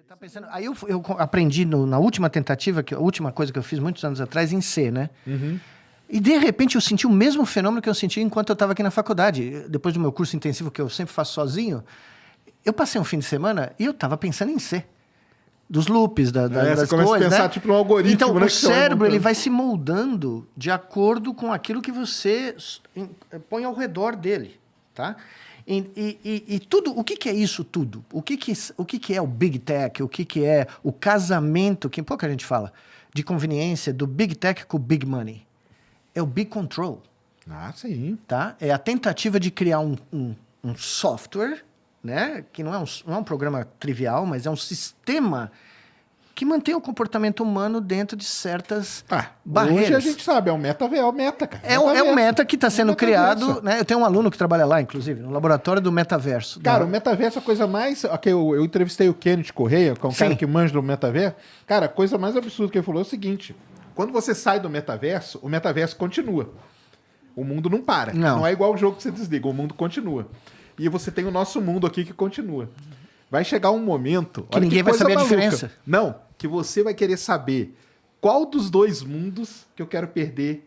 Tá pensando, aí eu aprendi na última tentativa, a última coisa que eu fiz muitos anos atrás, em C, né? Uhum. E, de repente, eu senti o mesmo fenômeno que eu senti enquanto eu estava aqui na faculdade. Depois do meu curso intensivo, que eu sempre faço sozinho, eu passei um fim de semana e eu estava pensando em C. Dos loops, das você começa coisas, a pensar, né? tipo, no algoritmo, então, né, o que você vai cérebro ele montando. vai se moldando de acordo com aquilo que você põe ao redor dele, tá? E tudo, o que é isso tudo? O que é o Big Tech? O que é o casamento, que pouca gente fala, de conveniência do Big Tech com o Big Money? É o Big Control, Ah, sim. tá? É a tentativa de criar um software, né? Que não é um programa trivial, mas é um sistema que mantém o comportamento humano dentro de certas barreiras. Hoje a gente sabe, é o meta, cara. É o meta que está sendo Metaverso. criado, né? Eu tenho um aluno que trabalha lá, inclusive, no laboratório do metaverso. Cara, o metaverso é a coisa mais... Okay, eu entrevistei o Kenneth Correia, que é um cara que manja do metaverso. Cara, a coisa mais absurda que ele falou é o seguinte: quando você sai do metaverso, o metaverso continua. O mundo não para. Não é igual o jogo que você desliga, o mundo continua. E você tem o nosso mundo aqui que continua. Vai chegar um momento... Que ninguém vai saber a diferença. Não, que você vai querer saber qual dos dois mundos que eu quero perder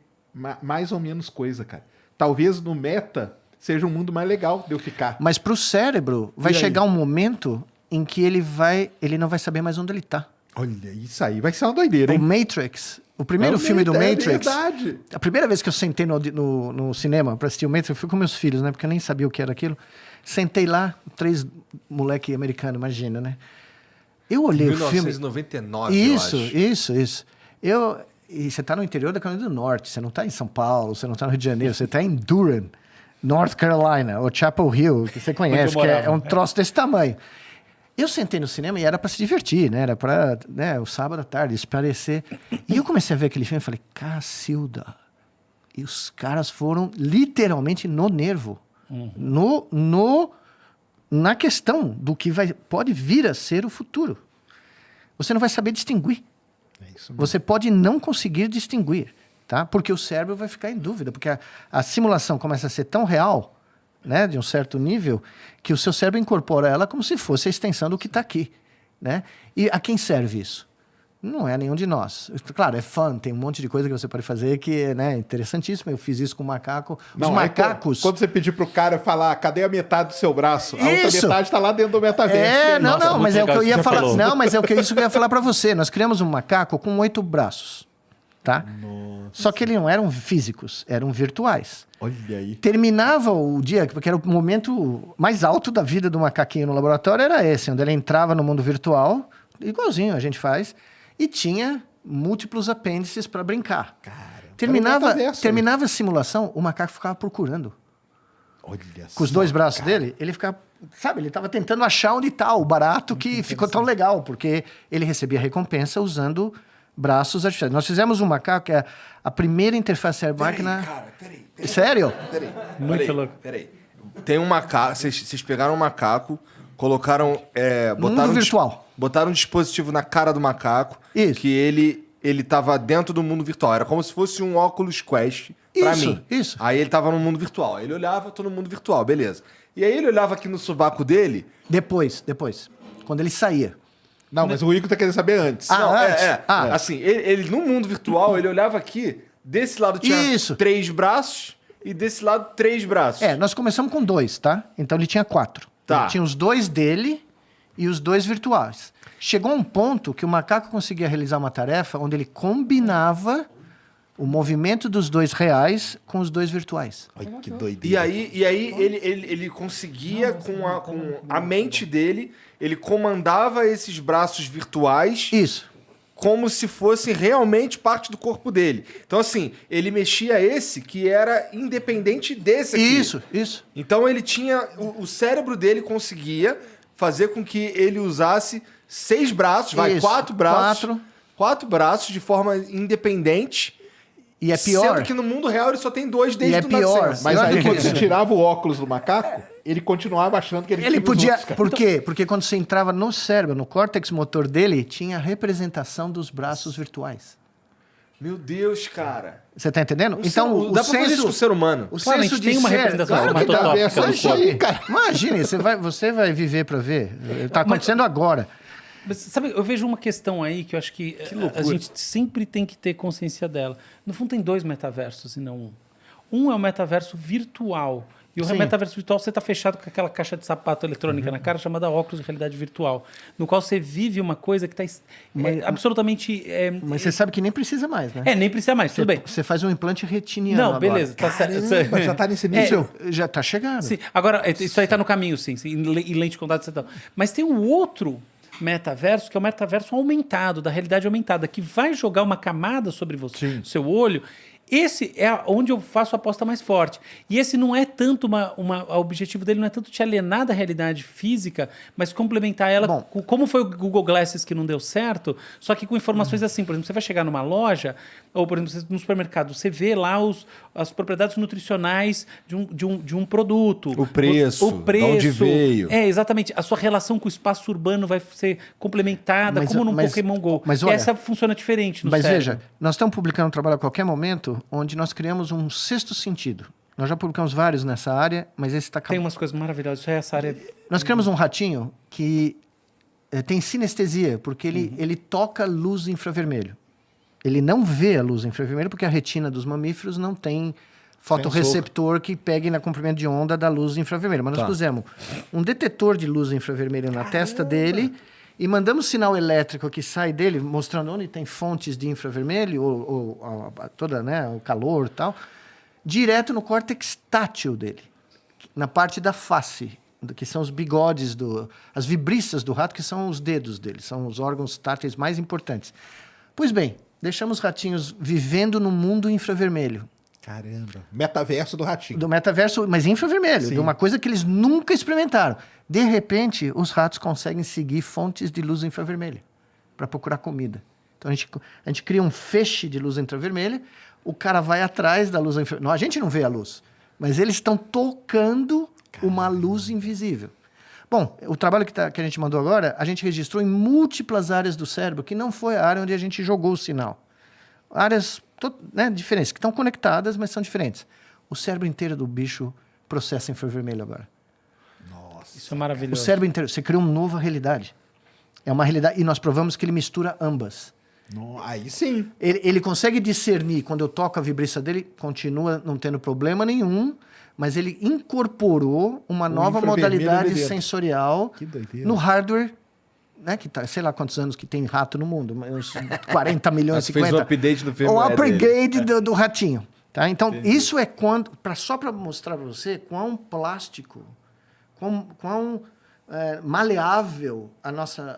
mais ou menos coisa, cara. Talvez no meta seja um mundo mais legal de eu ficar. Mas para o cérebro vai chegar um momento em que ele não vai saber mais onde ele está. Olha, isso aí vai ser uma doideira, hein? O Matrix, o primeiro filme do Matrix... É verdade. A primeira vez que eu sentei no cinema para assistir o Matrix, eu fui com meus filhos, né? Porque eu nem sabia o que era aquilo. Sentei lá, 3 moleque americano, imagina, né? Eu olhei o filme... 1999, Isso, eu acho. isso. E você está no interior da Carolina do Norte, você não está em São Paulo, você não está no Rio de Janeiro, você está em Durham, North Carolina, ou Chapel Hill, que você conhece, que é um troço desse tamanho. Eu sentei no cinema e era para se divertir, né? Era para, o sábado à tarde, esparecer. E eu comecei a ver aquele filme e falei, Cacilda. E os caras foram literalmente no nervo. Na questão do que pode vir a ser o futuro. Você não vai saber distinguir. É isso mesmo. Você pode não conseguir distinguir, tá? Porque o cérebro vai ficar em dúvida, porque a simulação começa a ser tão real, né, de um certo nível, que o seu cérebro incorpora ela como se fosse a extensão do que está aqui, né? E a quem serve isso? Não é nenhum de nós. Claro, é fun, tem um monte de coisa que você pode fazer que é, né, interessantíssimo. Eu fiz isso com o macaco. Os macacos... Quando você pedir pro cara falar, cadê a metade do seu braço? A outra Isso. metade está lá dentro do metaverso. Mas é o que eu ia você falar. falou. Não, mas é isso que eu ia falar para você. Nós criamos um macaco com 8 braços, tá? Só que eles não eram físicos, eram virtuais. Olha aí. Terminava o dia, porque era o momento mais alto da vida do macaquinho no laboratório, era esse, onde ele entrava no mundo virtual, igualzinho a gente faz, e tinha múltiplos apêndices para brincar. Terminava a simulação, o macaco ficava procurando. Olha Com os 2 braços dele, ele ficava... Sabe, ele estava tentando achar onde está o barato que ficou tão legal, porque ele recebia recompensa usando braços artificiais. Nós fizemos um macaco, que é a primeira interface cérebro-máquina... Peraí. Sério? Muito louco. Peraí. Tem um macaco, vocês pegaram um macaco, colocaram... Mundo virtual. Botaram um dispositivo na cara do macaco, Isso. que ele tava dentro do mundo virtual. Era como se fosse um Oculus Quest pra mim. Isso. Aí ele tava no mundo virtual. Aí ele olhava, tô no mundo virtual, beleza. E aí ele olhava aqui no sovaco dele... Depois. Quando ele saía. Não, mas o Igor tá querendo saber antes. Não, antes. Assim, ele no mundo virtual, ele olhava aqui, desse lado tinha Isso. 3 braços e desse lado 3 braços. Nós começamos com 2, tá? Então ele tinha 4. Tá. Ele tinha os 2 dele e os 2 virtuais. Chegou um ponto que o macaco conseguia realizar uma tarefa onde ele combinava o movimento dos 2 reais com os 2 virtuais. Olha que doideira. E aí ele conseguia, com a mente dele, ele comandava esses braços virtuais Isso. como se fossem realmente parte do corpo dele. Então, assim, ele mexia esse que era independente desse aqui. Isso. Então, ele tinha... O cérebro dele conseguia fazer com que ele usasse 6 braços, Isso. 4 braços. 4 braços de forma independente. E é pior. Sendo que no mundo real ele só tem 2 desde é o pior. nascença. Mas aí, quando você tirava o óculos do macaco, ele continuava achando que ele Ele tinha os podia... outros, cara. Por quê? Porque quando você entrava no cérebro, no córtex motor dele, tinha a representação dos braços virtuais. Meu Deus, cara. Você tá entendendo? Então, o dá pra fazer isso com o ser humano. O Claro, a senso gente de tem uma ser... representação Claro que dá. cinematográfica é do isso corpo. aí, cara. Imagine, você vai viver para ver. Está acontecendo agora. Mas, sabe, eu vejo uma questão aí que eu acho que a gente sempre tem que ter consciência dela. No fundo, tem 2 metaversos e não um. Um é o metaverso virtual. E o Sim. metaverso virtual, você está fechado com aquela caixa de sapato eletrônica na cara chamada óculos de realidade virtual, no qual você vive uma coisa que está absolutamente... Mas você sabe que nem precisa mais, né? nem precisa mais, tudo bem. Você faz um implante retiniano Não, agora. beleza. Tá certo. Mas já tá nesse nível. Já tá chegando. Sim, agora, isso aí está no caminho, sim, em lente de contato e tal. Mas tem um outro metaverso, que é o metaverso aumentado, da realidade aumentada, que vai jogar uma camada sobre você, seu olho. Esse é onde eu faço a aposta mais forte. E esse não é tanto o objetivo dele não é tanto te alienar da realidade física, mas complementar ela, como foi o Google Glasses que não deu certo, só que com informações assim. Por exemplo, você vai chegar numa loja, ou por exemplo, no supermercado, você vê lá as propriedades nutricionais de um produto. O preço, de onde veio. Exatamente. A sua relação com o espaço urbano vai ser complementada, como num Pokémon GO. Mas olha, essa funciona diferente no Mas cérebro. veja, nós estamos publicando um trabalho a qualquer momento onde nós criamos um 6º sentido. Nós já publicamos vários nessa área, mas esse está... Tem umas coisas maravilhosas. Isso é essa área... Nós criamos um ratinho que tem sinestesia, porque ele toca luz infravermelho. Ele não vê a luz infravermelho, porque a retina dos mamíferos não tem fotorreceptor que pegue na comprimento de onda da luz infravermelha. Mas nós pusemos um detetor de luz infravermelho na testa dele e mandamos sinal elétrico que sai dele, mostrando onde tem fontes de infravermelho, ou toda, né, o calor e tal, direto no córtex tátil dele, na parte da face, que são os bigodes, as vibriças do rato, que são os dedos dele, são os órgãos táteis mais importantes. Pois bem, deixamos os ratinhos vivendo no mundo infravermelho. Caramba. Metaverso do ratinho. Do metaverso, mas infravermelho, de uma coisa que eles nunca experimentaram. De repente, os ratos conseguem seguir fontes de luz infravermelha para procurar comida. Então, a gente cria um feixe de luz infravermelha, o cara vai atrás da luz infravermelha. A gente não vê a luz, mas eles estão tocando uma luz invisível. Bom, o trabalho que a gente mandou agora, a gente registrou em múltiplas áreas do cérebro, que não foi a área onde a gente jogou o sinal. Áreas diferentes, que estão conectadas, mas são diferentes. O cérebro inteiro do bicho processa infravermelho agora. Nossa. Isso é maravilhoso. O cérebro inteiro. Você criou uma nova realidade. É uma realidade. E nós provamos que ele mistura ambas. Aí sim. Ele consegue discernir, quando eu toco a vibração dele, continua não tendo problema nenhum, mas ele incorporou uma nova modalidade sensorial no hardware, né, que tá, sei lá quantos anos que tem rato no mundo, uns 40 milhões, 50. Fez o update do firmware O upgrade dele. do ratinho. Tá? Então, isso é só para mostrar para você quão plástico, quão maleável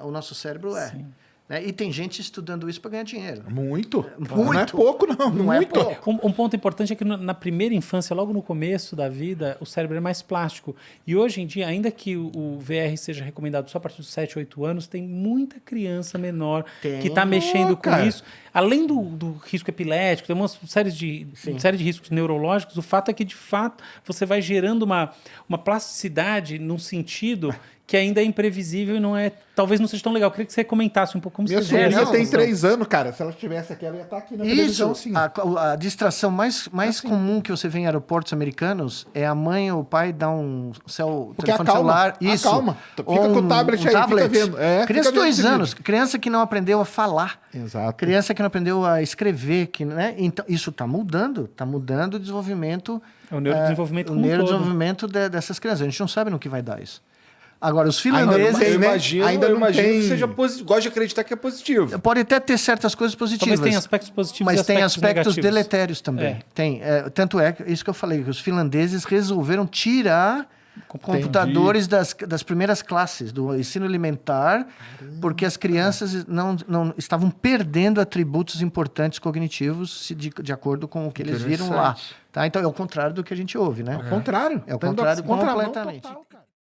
o nosso cérebro é. Sim. Né? E tem gente estudando isso para ganhar dinheiro. Muito. Não é pouco, não. Não é Muito. pouco. Um ponto importante é que na primeira infância, logo no começo da vida, o cérebro é mais plástico. E hoje em dia, ainda que o VR seja recomendado só a partir dos 7, 8 anos, tem muita criança menor que está mexendo com isso. Além do risco epilético, tem uma série de riscos neurológicos, o fato é que, de fato, você vai gerando uma plasticidade num sentido que ainda é imprevisível e talvez não seja tão legal. Eu queria que você comentasse um pouco como Minha você vê. sobrinha tem 3 anos, cara. Se ela estivesse aqui, ela ia estar aqui na televisão, Isso, assim. a distração mais comum que você vê em aeroportos americanos é a mãe ou o pai dar um telefone celular. Isso. Acalma. Fica com o tablet aí, fica vendo. Criança de 2 fica vendo anos, criança que não aprendeu a falar. Exato. Criança que não aprendeu a escrever. Né? Então, isso está mudando o desenvolvimento. É o neurodesenvolvimento o como um todo. neurodesenvolvimento dessas crianças. A gente não sabe no que vai dar isso. Agora, os finlandeses... Eu imagino que seja positivo. Gosto de acreditar que é positivo. Pode até ter certas coisas positivas. Talvez tenha aspectos positivos mas e tem aspectos negativos. deletérios também. Tanto é isso que eu falei, que os finlandeses resolveram tirar computadores das primeiras classes, do ensino elementar, porque as crianças não estavam perdendo atributos importantes cognitivos de acordo com o que eles viram lá. Tá? Então, é o contrário do que a gente ouve, né? Ao contrário. É o contrário completamente. Total, cara.